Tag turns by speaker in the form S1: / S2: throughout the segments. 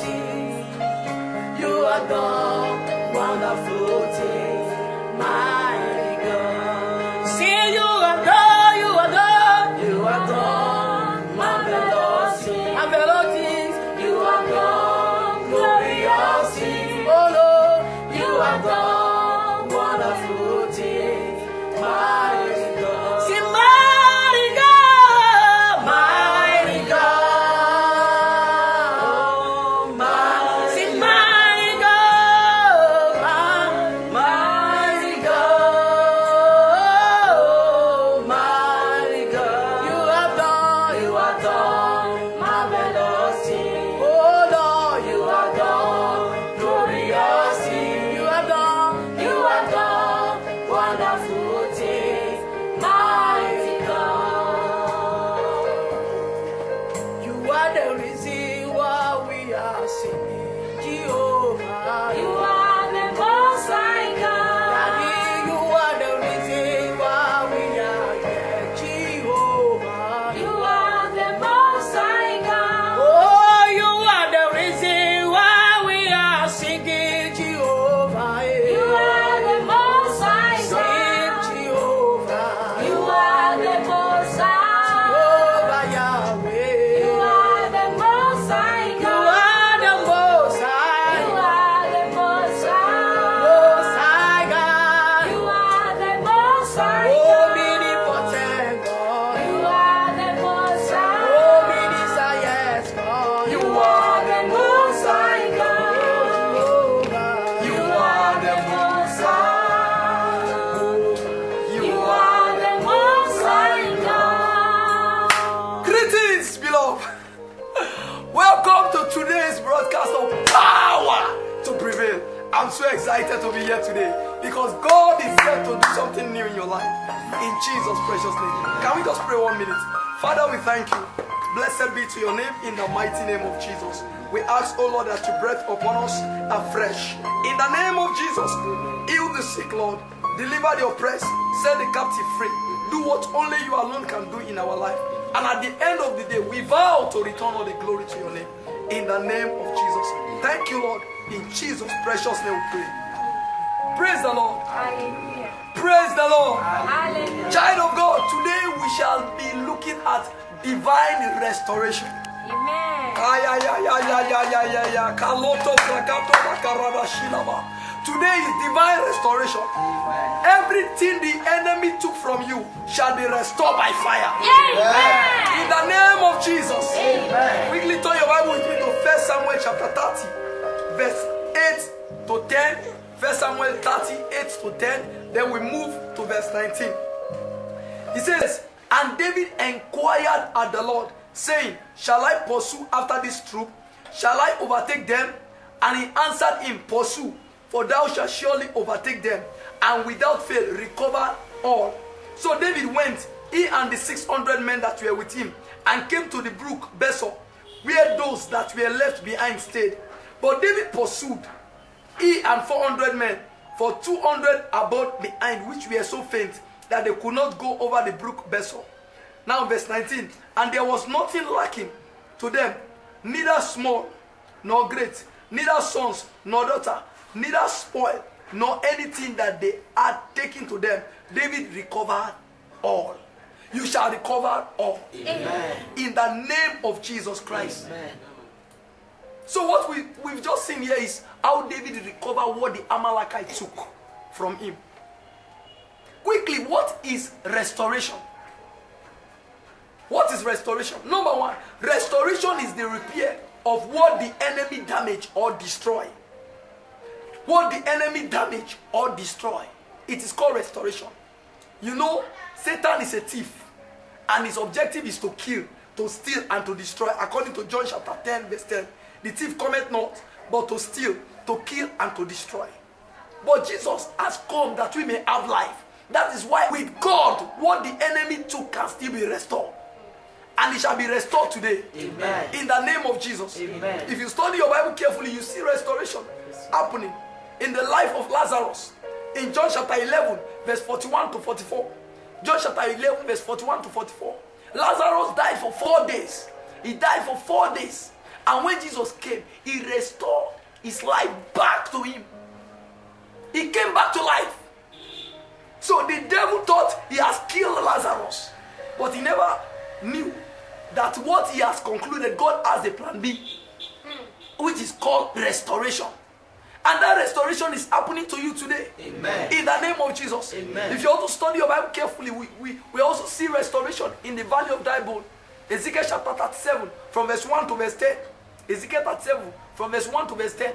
S1: things. You are God, wonderful things, mighty God. See, you are God, you are God, you are God, marvelous things, marvelous things. You are God, glorious things. Oh Lord, you are God, wonderful things, mighty God. See, mighty God, mighty God, mighty. See, mighty God, mighty God, mighty God. You have done marvelous things. Oh Lord, you have done glorious things. You have done wonderful things, mighty God. You are the reason why we are singing, Jehovah. You are the most high God. Daddy, you are the reason why we are here, Jehovah. You are the most high God. Oh, you are the reason why we are singing, Jehovah. You are the most high God. Sing Jehovah. You are the most high. Jehovah Yahweh. You are the most high God. You are the most high. You are the most high. Most high God. You are the most high God. Omnipotent God. You are the most high. Omniscient God. You are the most high God. Jehovah. You are the most high. You are the most high God. Greetings, beloved. Welcome to today's broadcast of Power to Prevail. I'm so excited to be here today because God is here to do something new in your life. In Jesus' precious name. Can we just pray 1 minute? Father, we thank you. Blessed be to your name in the mighty name of Jesus. We ask, oh Lord, that you breathe upon us afresh. In the name of Jesus, heal the sick, Lord. Deliver the oppressed. Set the captive free. Do what only you alone can do in our life. And at the end of the day, we vow to return all the glory to your name. In the name of Jesus. Thank you, Lord. In Jesus' precious name we pray. Praise the Lord.
S2: Hallelujah.
S1: Praise the Lord.
S2: Hallelujah.
S1: Child of God, today we shall be looking at divine restoration.
S2: Amen.
S1: Today is divine restoration. Everything the enemy took from you shall be restored by fire.
S2: Amen.
S1: In the name of Jesus.
S2: Amen.
S1: Quickly turn your Bible with me to 1 Samuel chapter 30, verse 8 to 10. 1 Samuel 30, 8 to 10. Then we move to verse 19. He says, and David inquired at the Lord, saying, shall I pursue after this troop? Shall I overtake them? And he answered him, pursue, for thou shalt surely overtake them, and without fail recover all. So David went, he and the 600 men that were with him, and came to the brook Besor, where those that were left behind stayed. But David pursued, he and 400 men, for 200 abode behind, which were so faint that they could not go over the brook Besor. Now verse 19, and there was nothing lacking to them, neither small nor great, neither sons nor daughter, neither spoil nor anything that they had taken to them. David recovered all. You shall recover all.
S2: Amen.
S1: In the name of Jesus Christ.
S3: Amen.
S1: So what we've just seen here is how David recovered what the Amalekite took from him. Quickly, what is restoration? What is restoration? Number one, restoration is the repair of what the enemy damaged or destroyed. What the enemy damaged or destroy. It is called restoration. You know, Satan is a thief, and his objective is to kill, to steal, and to destroy. According to John chapter 10, verse 10, the thief cometh not, but to steal, to kill, and to destroy. But Jesus has come that we may have life. That is why with God, what the enemy took can still be restored. And it shall be restored today.
S3: Amen.
S1: In the name of Jesus.
S3: Amen.
S1: If you study your Bible carefully, you see restoration happening in the life of Lazarus. In John chapter 11, verse 41 to 44. John chapter 11, verse 41 to 44. Lazarus died for 4 days. He died for 4 days. And when Jesus came, he his life back to him. He came back to life. So the devil thought he has killed Lazarus, but he never knew that what he has concluded, God has a plan B, which is called restoration. And that restoration is happening to you today.
S2: Amen.
S1: In the name of Jesus.
S2: Amen.
S1: If you also study your Bible carefully, we also see restoration in the valley of dry bone. Ezekiel chapter 37 from verse 1 to verse 10. Ezekiel 37 from verse 1 to verse 10.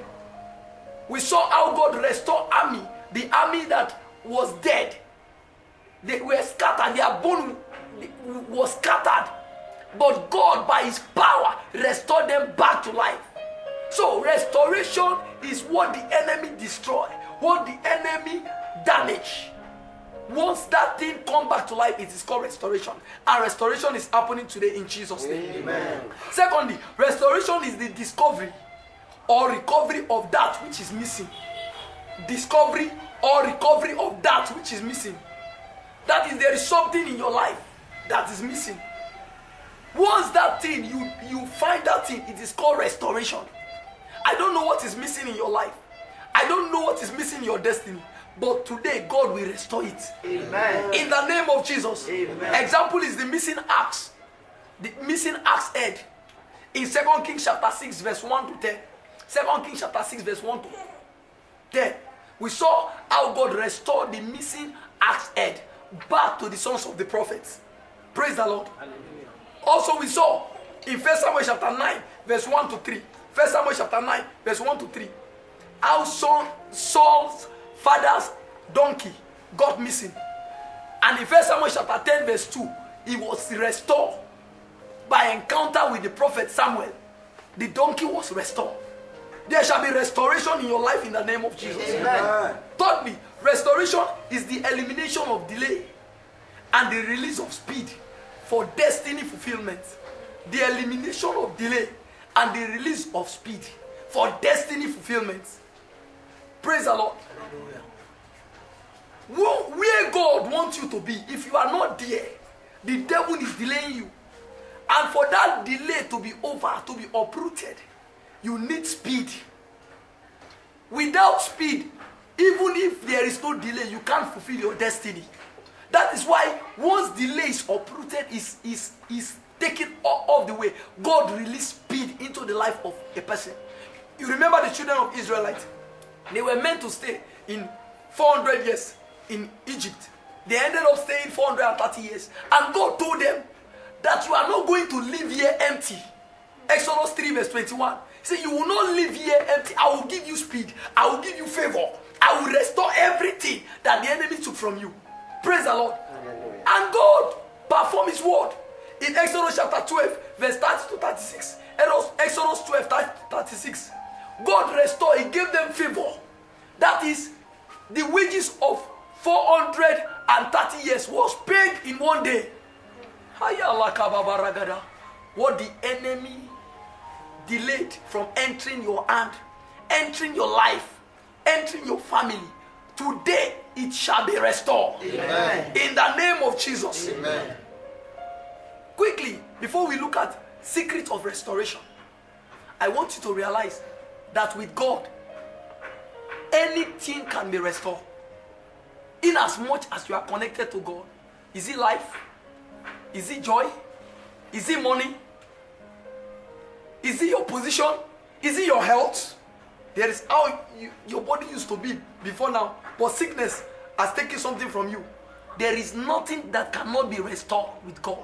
S1: We saw how God restored army. The army that was dead. They were scattered. Their bone was scattered. But God, by his power, restored them back to life. So restoration is what the enemy destroyed, what the enemy damaged. Once that thing comes back to life, it is called restoration. And restoration is happening today in Jesus' name.
S2: Amen.
S1: Secondly, restoration is the discovery or recovery of that which is missing. Discovery or recovery of that which is missing. That is, there is something in your life that is missing. Once that thing, you find that thing, it is called restoration. I don't know what is missing in your life. I don't know what is missing in your destiny. But today, God will restore it.
S2: Amen.
S1: In the name of Jesus.
S2: Amen.
S1: Example is the missing axe. The missing axe head. In 2 Kings chapter 6 verse 1 to 10. 2 Kings chapter 6 verse 1 to 10. We saw how God restored the missing axe head back to the sons of the prophets. Praise the Lord.
S2: Hallelujah.
S1: Also we saw in 1 Samuel chapter 9 verse 1 to 3. 1 Samuel chapter 9 verse 1 to 3. How Saul's father's donkey got missing. And in 1 Samuel chapter 10 verse 2, he was restored by encounter with the prophet Samuel. The donkey was restored. There shall be restoration in your life in the name of Jesus.
S2: Amen.
S1: Thirdly, restoration is the elimination of delay and the release of speed for destiny fulfillment. The elimination of delay and the release of speed for destiny fulfillment. Praise the Lord. Where God wants you to be, if you are not there, the devil is delaying you. And for that delay to be over, to be uprooted, you need speed. Without speed, even if there is no delay, you can't fulfill your destiny. That is why once delay is uprooted, is taken off the way, God releases speed into the life of a person. You remember the children of Israelites? They were meant to stay in 400 years in Egypt. They ended up staying 430 years. And God told them that you are not going to live here empty. Exodus 3 verse 21. He said, you will not live here empty. I will give you speed. I will give you favor. I will restore everything that the enemy took from you. Praise the Lord.
S2: Hallelujah.
S1: And God performed his word. In Exodus chapter 12 verse 30 to 36. Exodus 12 30 to 36. God restored. He gave them favor. That is, the wages of 430 years was paid in one day. What the enemy delayed from entering your hand, entering your life, entering your family, today it shall be restored.
S2: Amen.
S1: In the name of Jesus.
S2: Amen.
S1: Quickly, before we look at secret of restoration, I want you to realize that with God, anything can be restored. In as much as you are connected to God. Is it life? Is it joy? Is it money? Is it your position? Is it your health? There is how your body used to be before now, but sickness has taken something from you. There is nothing that cannot be restored with God.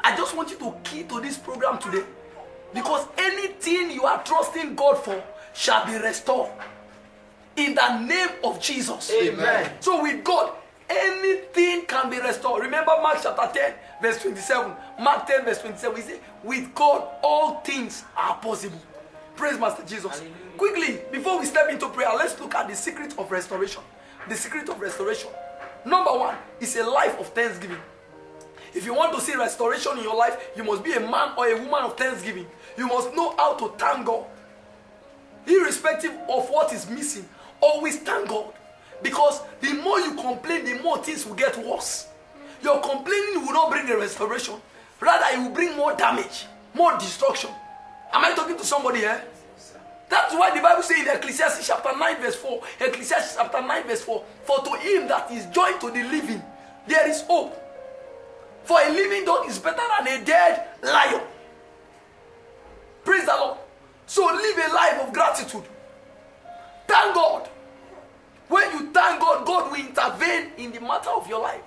S1: I just want you to key to this program today, because anything you are trusting God for shall be restored in the name of Jesus.
S2: Amen.
S1: So with God, anything can be restored. Remember Mark chapter 10 verse 27. Mark 10 verse 27. We say, with God all things are possible. Praise Master Jesus.
S2: Hallelujah.
S1: Quickly, before we step into prayer, let's look at the secret of restoration. The secret of restoration. Number one is a life of thanksgiving. If you want to see restoration in your life, you must be a man or a woman of thanksgiving. You must know how to thank God. Irrespective of what is missing, always thank God. Because the more you complain, the more things will get worse. Your complaining will not bring a restoration. Rather, it will bring more damage, more destruction. Am I talking to somebody here? That's why the Bible says in Ecclesiastes chapter 9 verse 4, Ecclesiastes chapter 9 verse 4, for to him that is joined to the living, there is hope. For a living dog is better than a dead lion. Praise the Lord. So live a life of gratitude. Thank God. When you thank God, God will intervene in the matter of your life.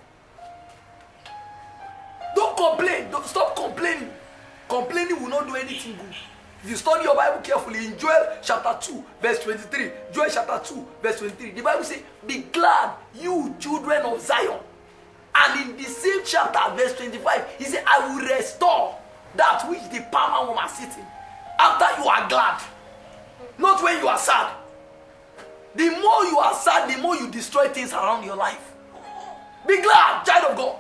S1: Don't complain. Don't stop complaining. Complaining will not do anything good. If you study your Bible carefully in Joel chapter 2 verse 23, Joel chapter 2 verse 23, the Bible says, be glad, you children of Zion. And in the same chapter verse 25, he said, I will restore that which the palmer worm are sitting. After you are glad, not when you are sad. The more you are sad, the more you destroy things around your life. Be glad, child of God.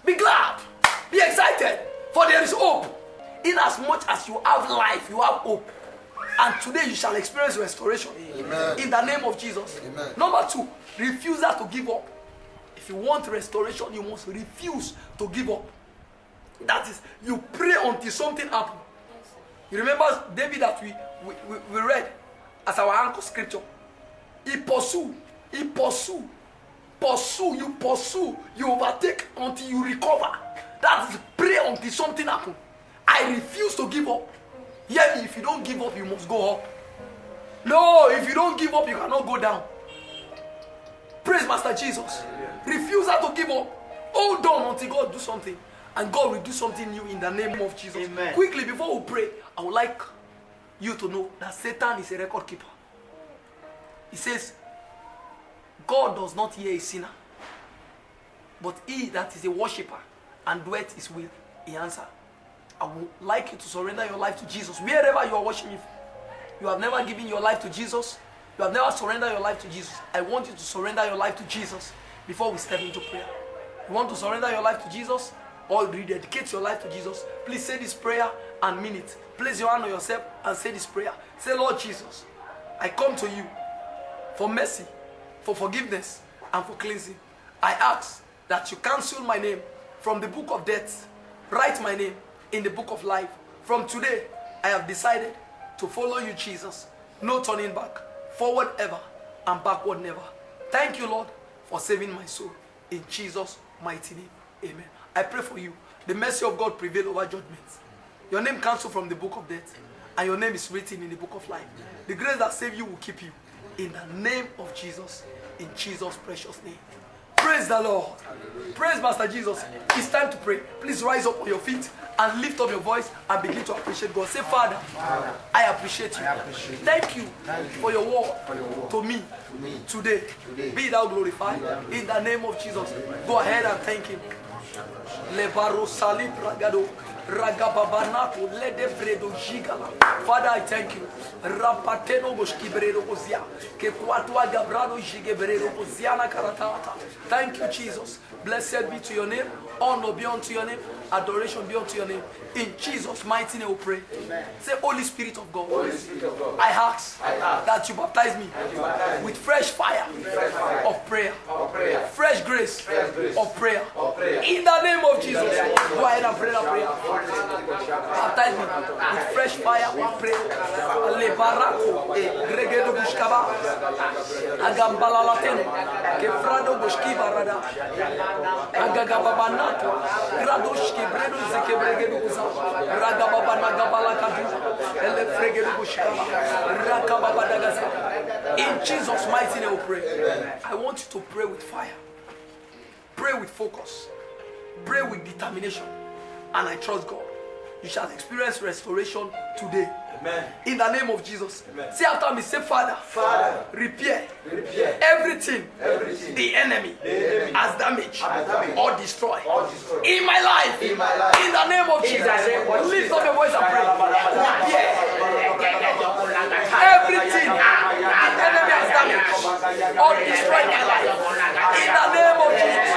S1: Be glad. Be excited, for there is hope. In as much as you have life, you have hope. And today you shall experience restoration.
S3: Amen.
S1: In the name of Jesus.
S3: Amen.
S1: Number 2, refusal to give up. If you want restoration, you must refuse to give up. That is, you pray until something happens. You remember David that we read as our anchor scripture. He pursue, you overtake until you recover. That is, pray until something happens. I refuse to give up. Hear me, if you don't give up, you must go up. No, if you don't give up, you cannot go down. Praise Master Jesus. Refusal to give up. Hold on until God do something. And God will do something new in the name of Jesus.
S2: Amen.
S1: Quickly, before we pray, I would like you to know that Satan is a record keeper. He says, God does not hear a sinner, but he that is a worshipper and doeth his will, he answers. I would like you to surrender your life to Jesus. Wherever you are watching me, you have never given your life to Jesus, you have never surrendered your life to Jesus. I want you to surrender your life to Jesus before we step into prayer. You want to surrender your life to Jesus or rededicate your life to Jesus? Please say this prayer and mean it. Place your hand on yourself and say this prayer. Say, Lord Jesus, I come to you for mercy, for forgiveness, and for cleansing. I ask that you cancel my name from the book of death. Write my name in the book of life. From today, I have decided to follow you, Jesus. No turning back. Forward ever and backward never. Thank you, Lord, for saving my soul. In Jesus' mighty name, amen. I pray for you. The mercy of God prevail over judgments. Your name cancelled from the book of death, and your name is written in the book of life. The grace that saves you will keep you. In the name of Jesus, in Jesus' precious name. Praise the Lord. Praise Master Jesus. It's time to pray. Please rise up on your feet and lift up your voice and begin to appreciate God. Say, Father, I appreciate you. Thank you for your word to me today. Be thou glorified in the name of Jesus. Go ahead and thank him. Ragababanato lede bredo gigala. Father, I thank you. Rapateno goshkibredo ozia. Ke kwatwa gabrado jigebredo oziana karatata. Thank you, Jesus. Blessed be to your name. Honor be unto your name. Adoration be unto your name. In Jesus' mighty name we pray. Amen. Say, Holy Spirit of God. Holy Spirit of God. I ask that you baptize me with fresh fire of prayer. Fresh grace of prayer. In the name of Jesus. Go ahead and pray that prayer. Baptize me with fresh fire of prayer. Le barako gregedo bushkaba agambala lateno kefrado bushkiba rada agagababanato gradoshki bredo zekebregedo buza ragababana gabala kadu ele fregedo bushkaba rakababadagaza. In Jesus' mighty name we pray. I want you to pray with fire. Pray with focus. Pray with determination. And I trust God. You shall experience restoration today. Amen. In the name of Jesus. Amen. Say after me, say, Father, repair everything the enemy has damaged or destroyed in my life. In the name of Jesus. Lift up your voice and pray. Repair everything the enemy has damaged or destroyed in my life. In the name of Jesus.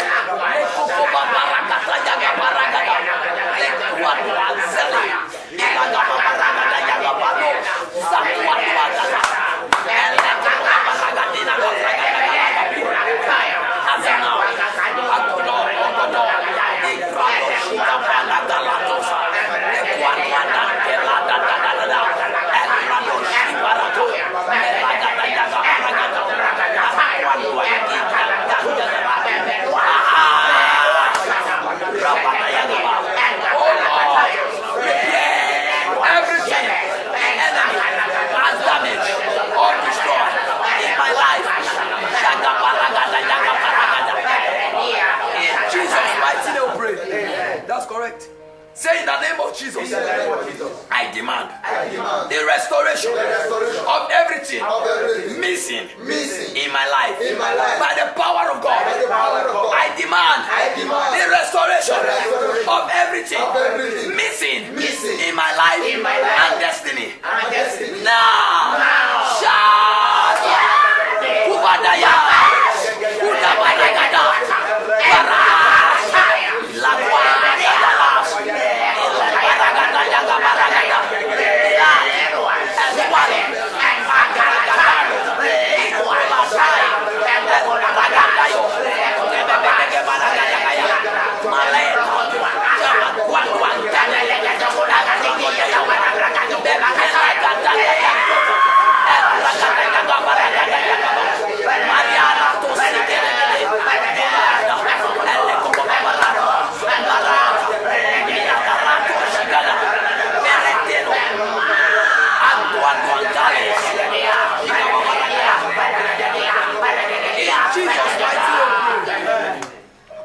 S1: Jesus,
S3: In the name of Jesus.
S1: I demand
S3: I demand
S1: the restoration
S3: the restoration
S1: of everything
S3: of everything
S1: missing
S3: missing
S1: in my life.
S3: in my life.
S1: By the power of God,
S3: By the power of God.
S1: I demand the restoration
S3: the restoration
S1: of everything
S3: of everything
S1: missing in my life and destiny.
S3: and destiny.
S1: Now, shout! Kubadaya, Kudabaragada, Bara, Lagwa, Yadalas, Baragada, Yagabaragada,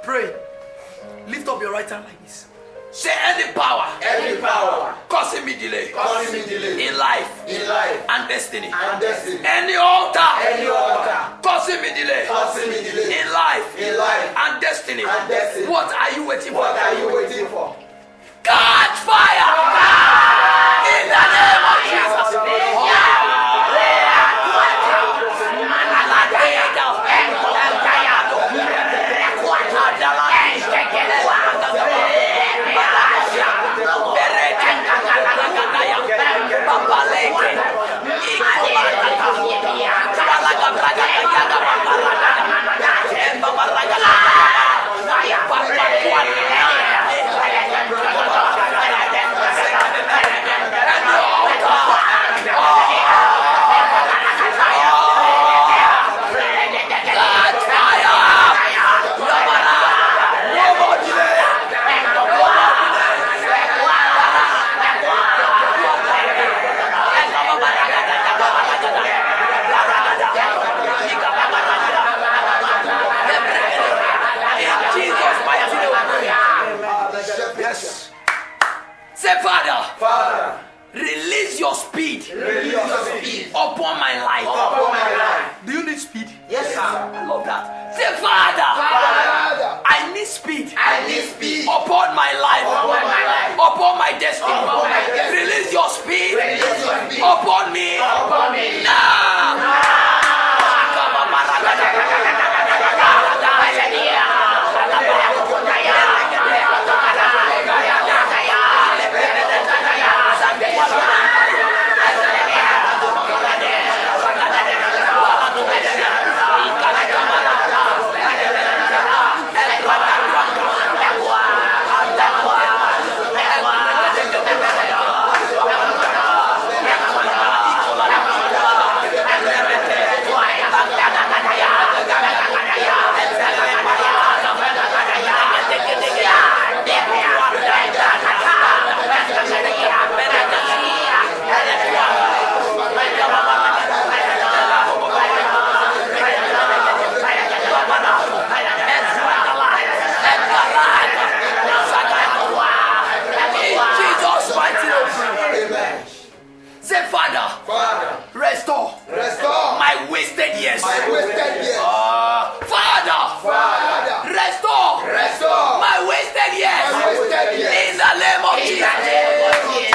S1: Pray. Lift up your right hand like this. Say any power causing me delay in life and destiny. Any altar causing me delay in life and destiny. What are you waiting for? Catch fire in the name of Jesus. Say, Father, release your speed upon my life. Do you need speed?
S3: Yes, sir.
S1: I love that. Say, Father, I need speed upon my life, upon my destiny. Release your speed upon me now. Say, Father, restore my wasted years. Father, restore my wasted years. In the name of Jesus.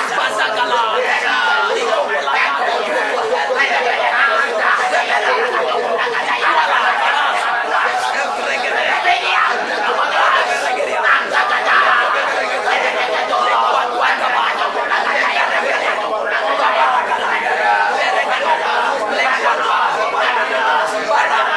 S1: Para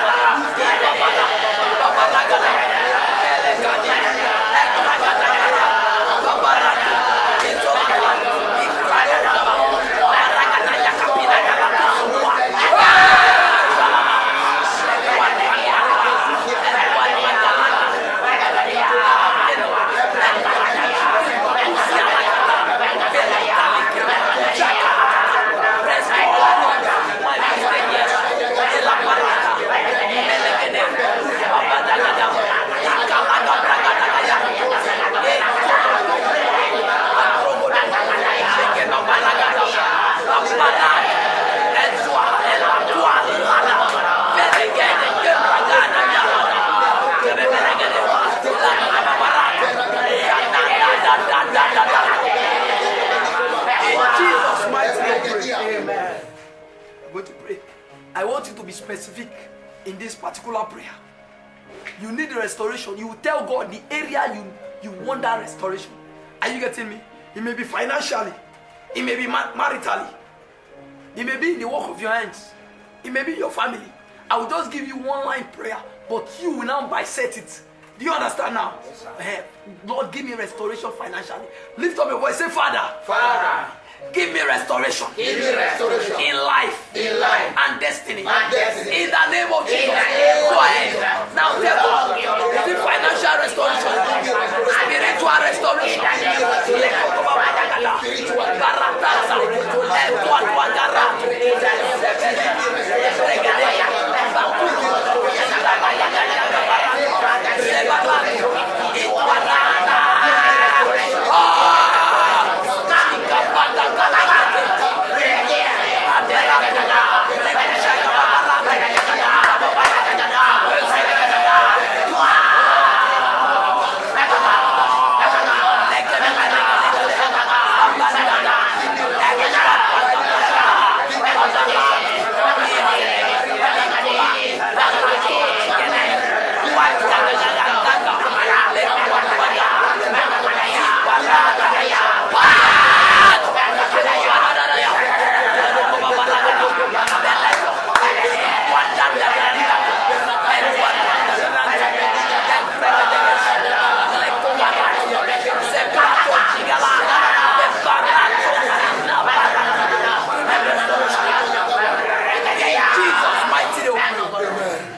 S1: I want you to be specific in this particular prayer. You need restoration. You will tell God the area you want that restoration. Are you getting me? It may be financially. It may be maritally. It may be in the work of your hands. It may be your family. I will just give you one line prayer, but you will now bisect it. Do you understand now? Yes, Lord, give me restoration financially. Lift up your voice. Say, Father.
S3: Father.
S1: Give me restoration.
S3: Give me restoration.
S1: In life.
S3: In life.
S1: And destiny.
S3: And destiny.
S1: In the name of Jesus.
S3: name of
S1: Go ahead.
S3: Jesus.
S1: Now tell God. Is it financial restoration? Spiritual restoration.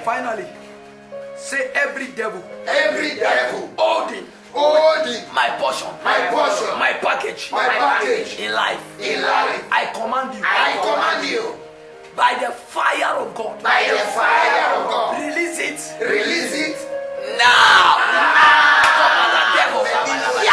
S1: Finally, say every devil holding my portion, my package in life, I command you by the fire of God, release it now. Command the devil to release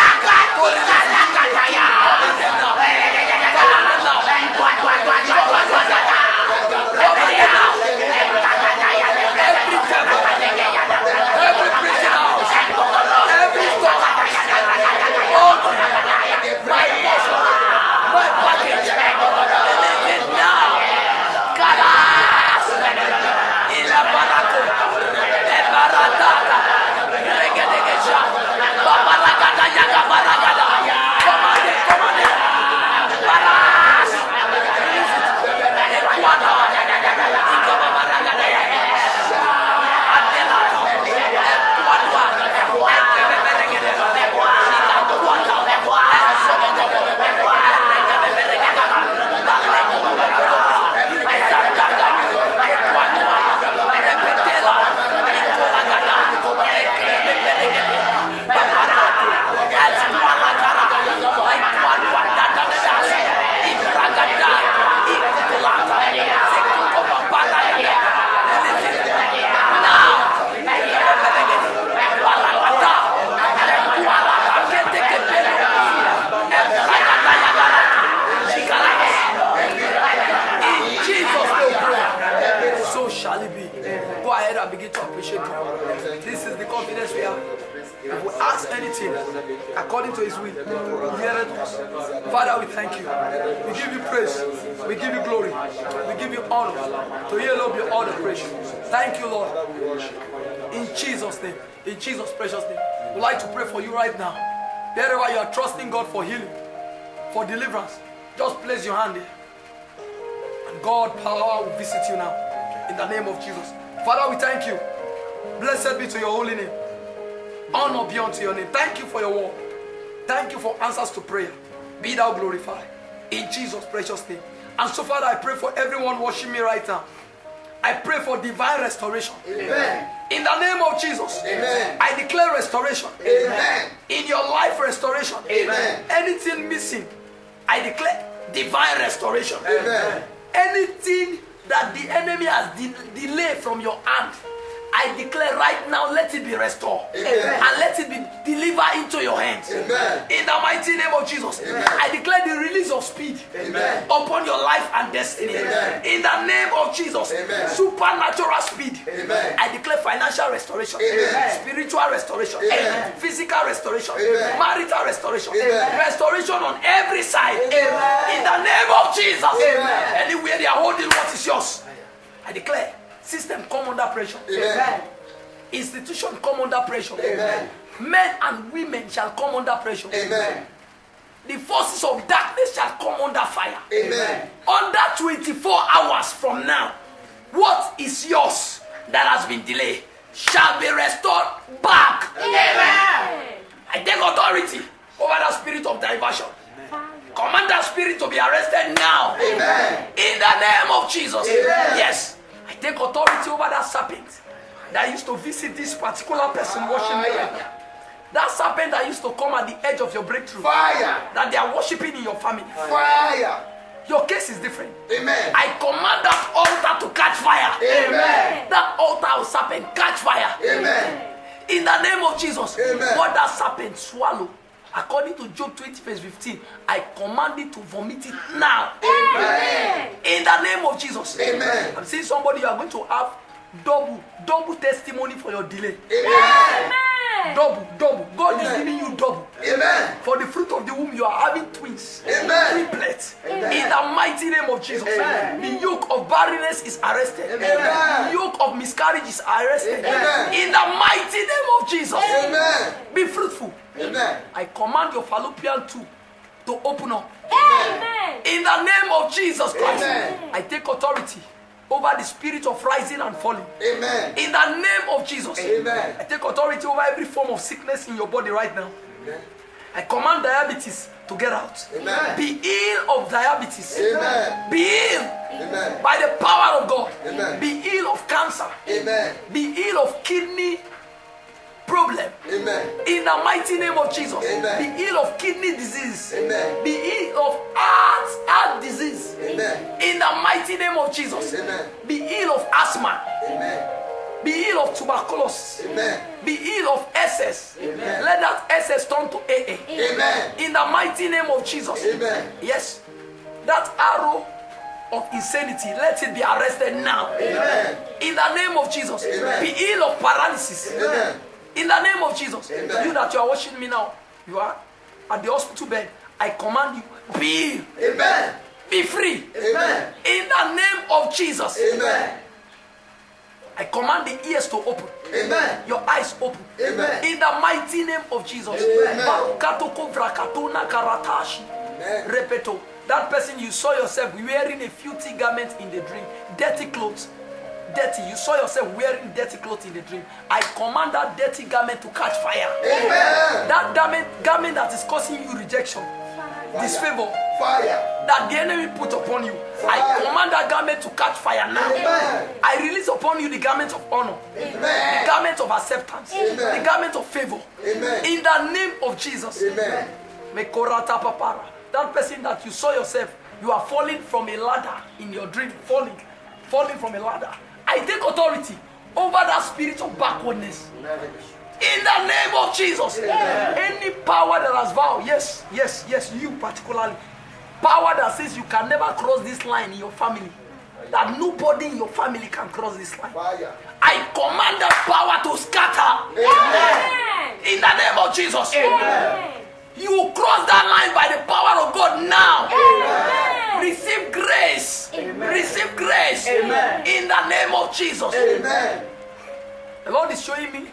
S1: according to his will. Father, we thank you. We give you praise. We give you glory. We give you honor. To you alone be all the praise. Thank you, Lord. In Jesus' name. In Jesus' precious name. We'd like to pray for you right now. Wherever you are trusting God for healing, for deliverance, just place your hand there. And God power will visit you now. In the name of Jesus. Father, we thank you. Blessed be to your holy name. Honor be unto your name. Thank you for your word. Thank you for answers to prayer. Be thou glorified. In Jesus' precious name. And so, Father, I pray for everyone watching me right now. I pray for divine restoration.
S3: Amen.
S1: In the name of Jesus.
S3: Amen.
S1: I declare restoration.
S3: Amen.
S1: In your life, restoration.
S3: Amen.
S1: Anything missing, I declare divine restoration.
S3: Amen.
S1: Anything that the enemy has delayed from your hand, I declare right now, let it be restored.
S3: Amen.
S1: And let it be delivered into your hands.
S3: Amen.
S1: In the mighty name of Jesus.
S3: Amen.
S1: I declare the release of speed.
S3: Amen.
S1: Upon your life and destiny.
S3: Amen.
S1: In the name of Jesus.
S3: Amen.
S1: Supernatural speed.
S3: Amen.
S1: I declare financial restoration.
S3: Amen.
S1: Spiritual restoration.
S3: Amen.
S1: Physical restoration.
S3: Amen.
S1: Marital restoration.
S3: Amen.
S1: Restoration on every side.
S3: Amen.
S1: In the name of Jesus.
S3: Amen.
S1: Anywhere they are holding what is yours, I declare, system come under pressure.
S3: Amen.
S1: Institution come under pressure.
S3: Amen.
S1: Men and women shall come under pressure.
S3: Amen.
S1: The forces of darkness shall come under fire.
S3: Amen.
S1: Under 24 hours from now, what is yours that has been delayed shall be restored back. Amen. I take authority over the spirit of diversion. Command that spirit to be arrested now.
S3: Amen.
S1: In the name of Jesus.
S3: Amen.
S1: Yes. I take authority over that serpent that used to visit this particular person watching me right now. That serpent that used to come at the edge of your breakthrough.
S3: Fire.
S1: That they are worshiping in your family.
S3: Fire.
S1: Your case is different.
S3: Amen.
S1: I command that altar to catch fire.
S3: Amen.
S1: That altar of serpent catch fire.
S3: Amen.
S1: In the name of Jesus.
S3: Amen.
S1: What that serpent swallow, according to Job 20 verse 15, I command it to vomit it now.
S3: Amen.
S1: In the name of Jesus.
S3: Amen.
S1: I'm seeing somebody, you are going to have double testimony for your delay.
S3: Amen.
S1: Double. God is
S3: Amen.
S1: giving you double.
S3: Amen.
S1: For the fruit of the womb, you are having twins.
S3: Amen.
S1: Triplets.
S3: Amen.
S1: In the mighty name of Jesus.
S3: Amen.
S1: The yoke of barrenness is arrested.
S3: Amen.
S1: The yoke of miscarriage is arrested.
S3: Amen.
S1: In the mighty name of Jesus.
S3: Amen.
S1: Be fruitful.
S3: Amen.
S1: I command your fallopian tube to open up.
S2: Amen.
S1: In the name of Jesus Christ.
S3: Amen.
S1: I take authority over the spirit of rising and falling.
S3: Amen.
S1: In the name of Jesus.
S3: Amen.
S1: I take authority over every form of sickness in your body right now.
S3: Amen.
S1: I command diabetes to get out.
S3: Amen.
S1: Be healed of diabetes.
S3: Amen.
S1: Be healed
S3: Amen.
S1: by the power of God.
S3: Amen.
S1: Be healed of cancer.
S3: Amen.
S1: Be healed of kidney problem.
S3: Amen.
S1: In the mighty name of Jesus.
S3: Amen.
S1: Be healed of kidney disease.
S3: Amen.
S1: Be healed of heart disease.
S3: Amen.
S1: In the mighty name of Jesus.
S3: Amen.
S1: Be healed of asthma.
S3: Amen.
S1: Be healed of tuberculosis.
S3: Amen.
S1: Be healed of SS.
S3: Amen.
S1: Let that SS turn to AA.
S3: Amen.
S1: In the mighty name of Jesus.
S3: Amen.
S1: Yes. That arrow of insanity, let it be arrested now.
S3: Amen.
S1: In the name of Jesus.
S3: Amen.
S1: Be healed of paralysis.
S3: Amen.
S1: In the name of Jesus.
S3: Amen.
S1: You that you are watching me now, you are at the hospital bed. I command you, be healed.
S3: Amen.
S1: Be free.
S3: Amen.
S1: In the name of Jesus.
S3: Amen.
S1: I command the ears to open.
S3: Amen.
S1: Your eyes open.
S3: Amen.
S1: In the mighty name of Jesus.
S3: Amen.
S1: Barukatoko vrakatona karatashi.
S3: Amen.
S1: Repeto. That person you saw yourself wearing a filthy garment in the dream. Dirty clothes. Dirty. You saw yourself wearing dirty clothes in the dream. I command that dirty garment to catch fire.
S3: Amen.
S1: That garment that is causing you rejection, disfavor,
S3: Fire.
S1: that the enemy put upon you. I command that garment to catch fire now.
S3: Amen.
S1: I release upon you the garment of honor, the
S3: Amen.
S1: garment of acceptance,
S3: Amen.
S1: the garment of favor.
S3: Amen.
S1: In the name of Jesus.
S3: Amen.
S1: Mekorata papara. That person that you saw yourself, you are falling from a ladder in your dream, falling from a ladder. I take authority over that spirit of backwardness. In the name of Jesus.
S3: Amen.
S1: Any power that has vowed, yes, you particularly, power that says you can never cross this line in your family, that nobody in your family can cross this line.
S3: Fire.
S1: I command that power to scatter.
S3: Amen.
S1: In the name of Jesus.
S2: Amen.
S1: You cross that line by the power of God now.
S2: Amen.
S1: Receive grace.
S2: Amen.
S1: Receive grace.
S3: Amen.
S1: In the name of Jesus.
S3: Amen.
S1: The Lord is showing me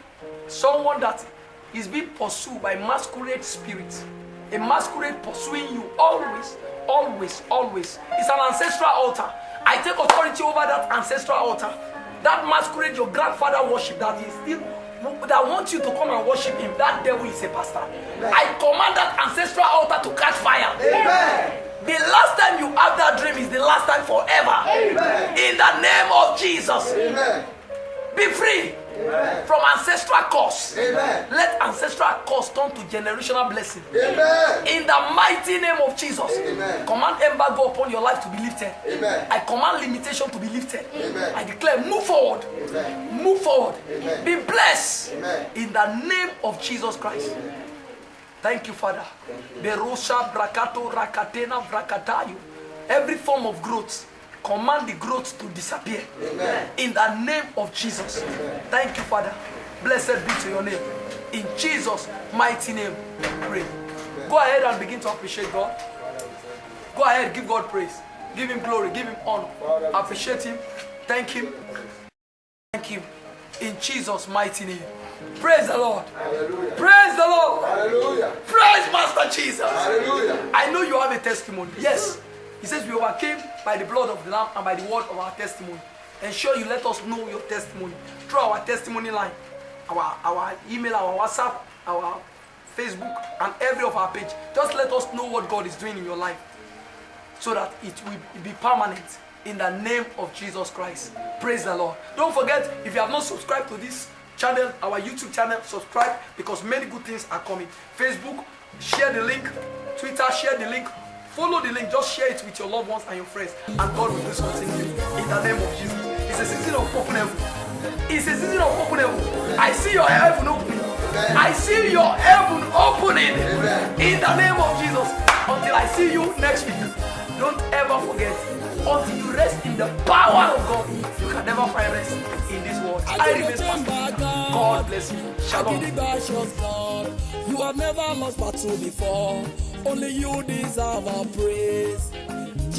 S1: someone that is being pursued by masquerade spirits. A masquerade pursuing you always. It's an ancestral altar. I take authority over that ancestral altar. That masquerade your grandfather worshipped, that wants you to come and worship him. That devil is a bastard. I command that ancestral altar to catch fire.
S3: Amen.
S1: The last time you have that dream is the last time forever.
S3: Amen.
S1: In the name of Jesus.
S3: Amen.
S1: Be free
S3: Amen.
S1: from ancestral curse.
S3: Amen.
S1: Let ancestral curse turn to generational blessing.
S3: Amen.
S1: In the mighty name of Jesus.
S3: Amen.
S1: Command embargo upon your life to be lifted.
S3: Amen.
S1: I command limitation to be lifted.
S3: Amen.
S1: I declare, move forward.
S3: Amen.
S1: Move forward.
S3: Amen.
S1: Be blessed.
S3: Amen.
S1: In the name of Jesus Christ. Thank you, Father. Berosha brakato rakatena brakatayu. Every form of growth, command the growth to disappear.
S3: Amen.
S1: In the name of Jesus.
S3: Amen.
S1: Thank you, Father. Blessed be to your name. In Jesus' mighty name, we pray. Go ahead and begin to appreciate God. Go ahead, give God praise. Give him glory, give him honor. Appreciate him. thank him. Thank him. In Jesus' mighty name. Praise the Lord.
S3: Hallelujah.
S1: Praise the Lord.
S3: Hallelujah.
S1: Praise Master Jesus.
S3: Hallelujah.
S1: I know you have a testimony. Yes. He says we overcame by the blood of the Lamb and by the word of our testimony. Ensure you let us know your testimony through our testimony line, our email, our WhatsApp, our Facebook, and every of our page. Just let us know what God is doing in your life, so that it will be permanent in the name of Jesus Christ. Praise the Lord. Don't forget, if you have not subscribed to this channel, our YouTube channel, subscribe, because many good things are coming. Facebook, share the link. Twitter, share the link. Follow the link. Just share it with your loved ones and your friends, and God will do something new in the name of Jesus. It's a season of open heaven. It's a season of open heaven. I see your heaven opening. I see your heaven opening in the name of Jesus. Until I see you next week, don't ever forget, until you rest in the power of God, you can never find rest in this world. I remain Pastor. God bless you. Shalom.
S4: You have never lost battle before. Only you deserve our praise.